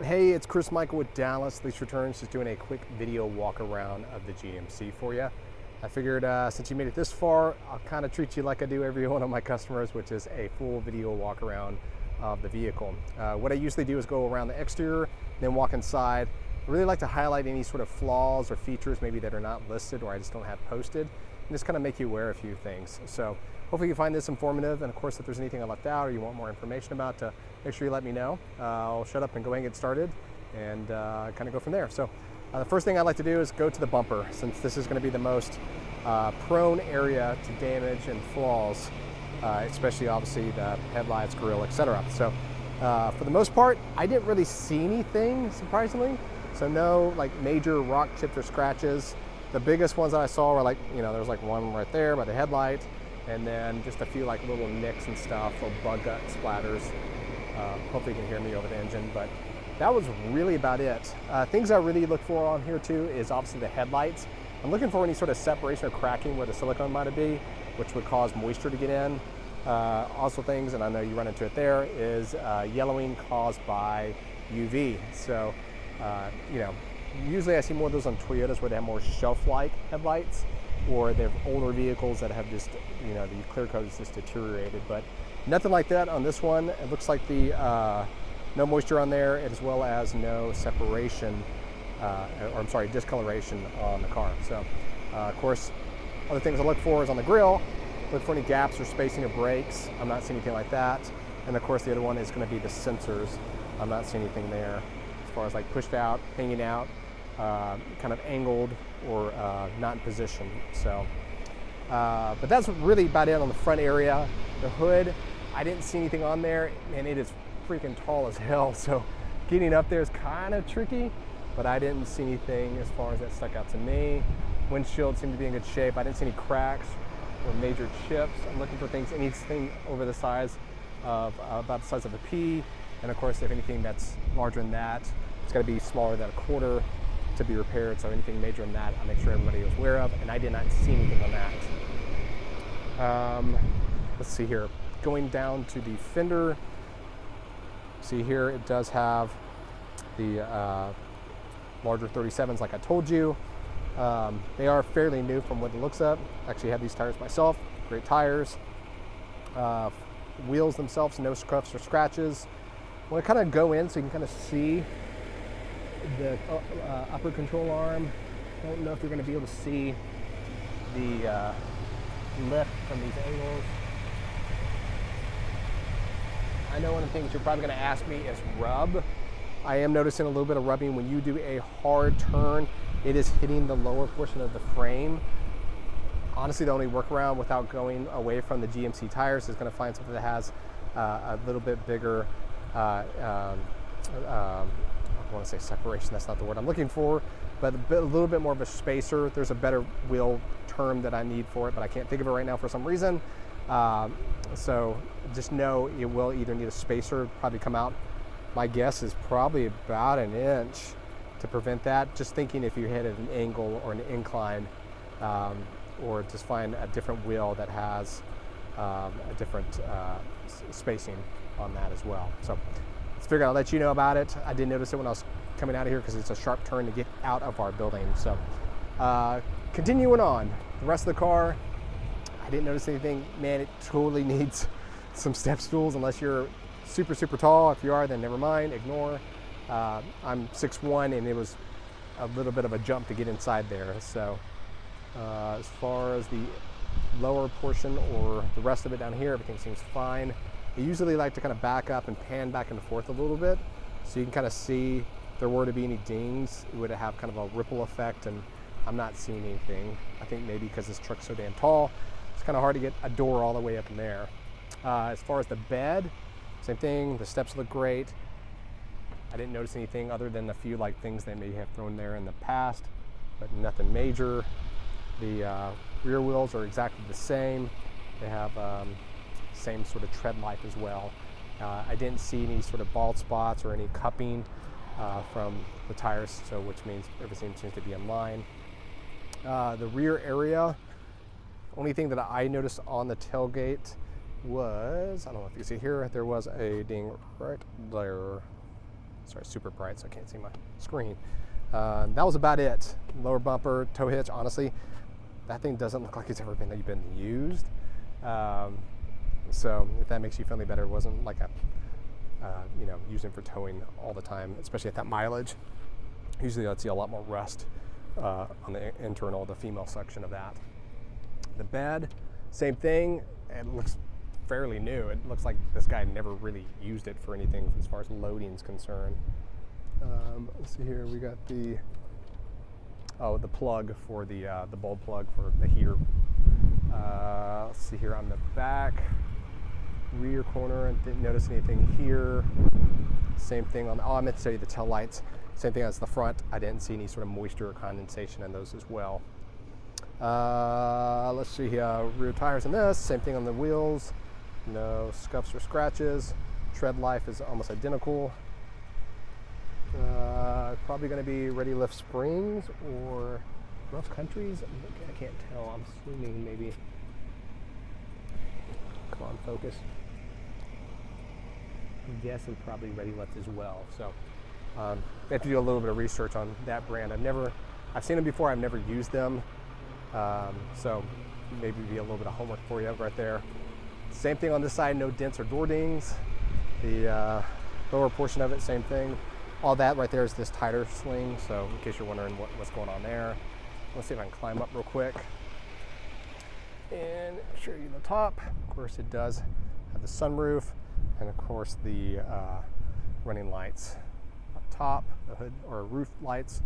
Hey, it's Chris Michael with Dallas Lease Returns, just doing a quick video walk around of the GMC for you. I figured since you made it this far, I'll kind of treat you like I do every one of my customers, which is a full video walk around of the vehicle. What I usually do is go around the exterior, then walk inside. I really like to highlight any sort of flaws or features maybe that are not listed or I just don't have posted, and just kind of make you aware of a few things. So hopefully you find this informative, and of course if there's anything I left out or you want more information about, make sure you let me know. I'll shut up and go ahead and get started and kind of go from there. So the first thing I'd like to do is go to the bumper, since this is going to be the most prone area to damage and flaws, especially obviously the headlights, grille, etc. So for the most part, I didn't really see anything, surprisingly. So no like major rock chips or scratches. The biggest ones that I saw were like, there was like one right there by the headlight, and then just a few like little nicks and stuff, little bug gut splatters. Hopefully you can hear me over the engine, but that was really about it. Things I really look for on here too is obviously the headlights. I'm looking for any sort of separation or cracking where the silicone might be, which would cause moisture to get in. Also things, and I know you run into it there, is yellowing caused by UV. So, usually I see more of those on Toyotas where they have more shelf-like headlights, or they have older vehicles that have just, the clear coat is just deteriorated. But nothing like that on this one. It looks like the no moisture on there, as well as no separation, discoloration on the car. So, of course, other things I look for is on the grille. Look for any gaps or spacing of brakes. I'm not seeing anything like that. And of course, the other one is going to be the sensors. I'm not seeing anything there as far as like pushed out, hanging out, kind of angled, or not in position. So, but that's really about it on the front area. The hood, I didn't see anything on there, and it is freaking tall as hell. So getting up there is kind of tricky, but I didn't see anything as far as that stuck out to me. Windshield seemed to be in good shape. I didn't see any cracks or major chips. I'm looking for things, anything over the size of about the size of a pea. And of course, if anything that's larger than that, it's got to be smaller than a quarter to be repaired. So anything major than that, I'll make sure everybody is aware of. And I did not see anything on that. Let's see here. Going down to the fender, see here it does have the larger 37s like I told you. They are fairly new from what it looks up. Actually have these tires myself, great tires. Wheels themselves, no scuffs or scratches. I want to kind of go in so you can kind of see the upper control arm. I don't know if you're going to be able to see the lift from these angles. I know one of the things you're probably going to ask me is rub. I am noticing a little bit of rubbing when you do a hard turn. It is hitting the lower portion of the frame. Honestly, the only workaround without going away from the GMC tires is going to find something that has a little bit bigger, I want to say separation, that's not the word I'm looking for, but a little bit more of a spacer. There's a better wheel term that I need for it, but I can't think of it right now for some reason. So just know it will either need a spacer, probably come out. My guess is probably about an inch to prevent that. Just thinking if you hit at an angle or an incline, or just find a different wheel that has a different spacing on that as well. So let's figure I'll let you know about it. I did notice it when I was coming out of here because it's a sharp turn to get out of our building. So continuing on, the rest of the car, I didn't notice anything. Man, it totally needs some step stools unless you're super, super tall. If you are, then never mind, ignore. I'm 6'1", and it was a little bit of a jump to get inside there. So as far as the lower portion or the rest of it down here, everything seems fine. I usually like to kind of back up and pan back and forth a little bit so you can kind of see if there were to be any dings, it would have kind of a ripple effect, and I'm not seeing anything. I think maybe because this truck's so damn tall, it's kind of hard to get a door all the way up in there. As far as the bed, same thing, the steps look great. I didn't notice anything other than a few like things they may have thrown there in the past, but nothing major. The rear wheels are exactly the same. They have same sort of tread life as well. I didn't see any sort of bald spots or any cupping from the tires, so which means everything seems to be in line. The rear area, only thing that I noticed on the tailgate was, I don't know if you see here, there was a ding right there. sorry, super bright, so I can't see my screen. That was about it. Lower bumper, tow hitch, honestly, that thing doesn't look like it's ever been used. So if that makes you feel any better, it wasn't like a, using for towing all the time, especially at that mileage. Usually I'd see a lot more rust on the internal, the female section of that. The bed, same thing. It looks fairly new. It looks like this guy never really used it for anything as far as loading is concerned. Let's see here. We got the plug for the bulb plug for the heater. Let's see here on the back rear corner. I didn't notice anything here. Same thing on the, I meant to tell you the tail lights. Same thing as the front. I didn't see any sort of moisture or condensation in those as well. Let's see here, rear tires in this. Same thing on the wheels. No scuffs or scratches. Tread life is almost identical. Probably going to be Ready Lift Springs or Rough Countries. I can't tell. I'm assuming maybe. Come on, focus. I'm guessing probably Ready Lift as well. So I have to do a little bit of research on that brand. I've seen them before. I've never used them. So maybe be a little bit of homework for you right there. Same thing on this side. No dents or door dings. The lower portion of it, same thing. All that right there is this tire sling, so in case you're wondering what's going on there. Let's see if I can climb up real quick and show you the top. Of course, it does have the sunroof, and of course the running lights up top, the hood or roof lights,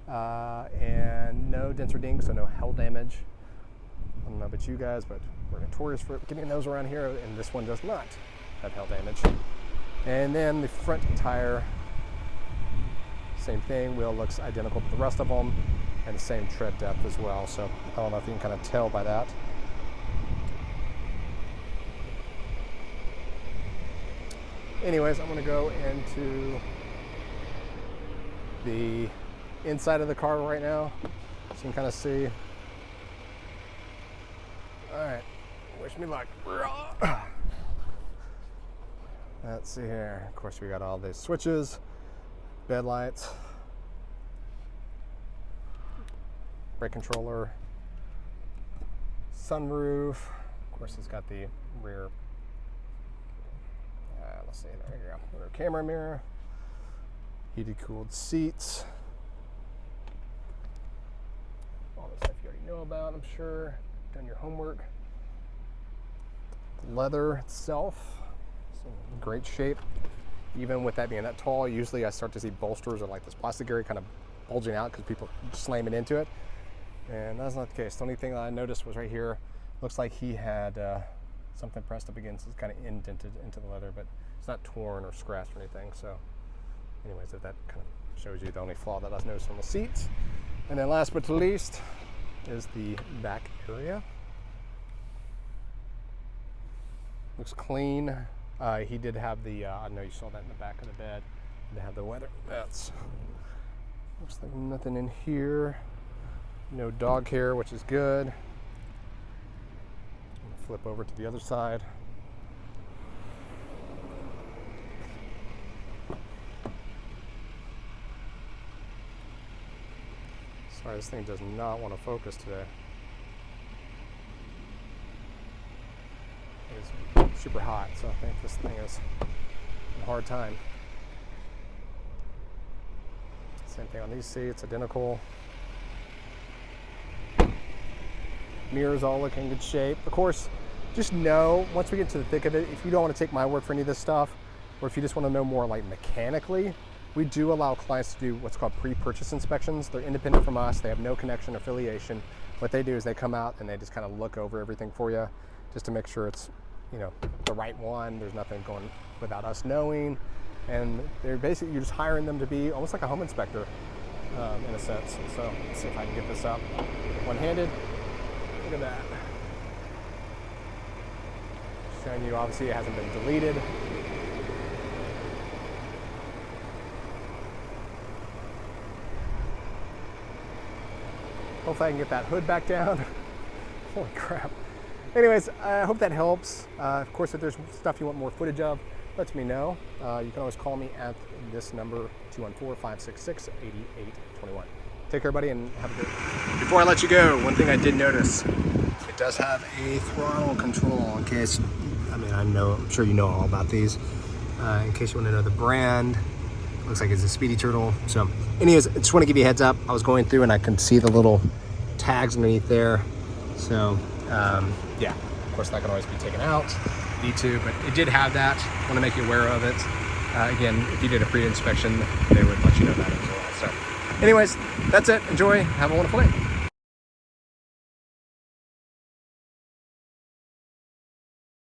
and no dents or dings, so no hail damage. I don't know about you guys, but we're notorious for getting those around here, and this one does not have hail damage. And then the front tire, same thing, wheel looks identical to the rest of them, and the same tread depth as well. So I don't know if you can kind of tell by that. Anyways, I'm going to go into the inside of the car right now, so you can kind of see. All right, wish me luck. Let's see here. Of course, we got all these switches, bed lights, brake controller, sunroof. Of course, it's got the rear. Let's see, there you go. Rear camera mirror, heated, cooled seats. All the stuff you already know about, I'm sure. Done your homework. The leather itself, it's in great shape. Even with that being that tall, usually I start to see bolsters or like this plastic area kind of bulging out because people slam it into it. And that's not the case. The only thing that I noticed was right here. Looks like he had something pressed up against. It's kind of indented into the leather, but it's not torn or scratched or anything. So anyways, if that kind of shows you the only flaw that I've noticed on the seats. And then last but not least is the back area. Looks clean. He did have the, I know you saw that in the back of the bed. They have the weather vents. Looks like nothing in here. No dog hair, which is good. Flip over to the other side. Sorry, this thing does not want to focus today. It's super hot, so I think this thing is a hard time. Same thing on these seats, identical. Mirrors all look in good shape. Of course, just know, once we get to the thick of it, if you don't want to take my word for any of this stuff, or if you just want to know more like mechanically, we do allow clients to do what's called pre-purchase inspections. They're independent from us. They have no connection or affiliation. What they do is they come out and they just kind of look over everything for you just to make sure it's, you know, the right one. There's nothing going without us knowing. And they're basically, you're just hiring them to be almost like a home inspector in a sense. So let's see if I can get this up one-handed. Look at that. Showing you, obviously, it hasn't been deleted. Hopefully I can get that hood back down. Holy crap. Anyways, I hope that helps. Of course, if there's stuff you want more footage of, let me know. You can always call me at this number, 214-566-8821. Take care, buddy, and have a great day. Before I let you go, one thing I did notice, it does have a throttle control in case, I'm sure you know all about these. In case you want to know the brand, looks like it's a Speedy Turtle. So anyways, I just want to give you a heads up. I was going through and I can see the little tags underneath there. So yeah, of course that can always be taken out. Need to, but it did have that. Want to make you aware of it. Again, if you did a pre-inspection, they would let you know that as well. So anyways, that's it. Enjoy. Have a wonderful day.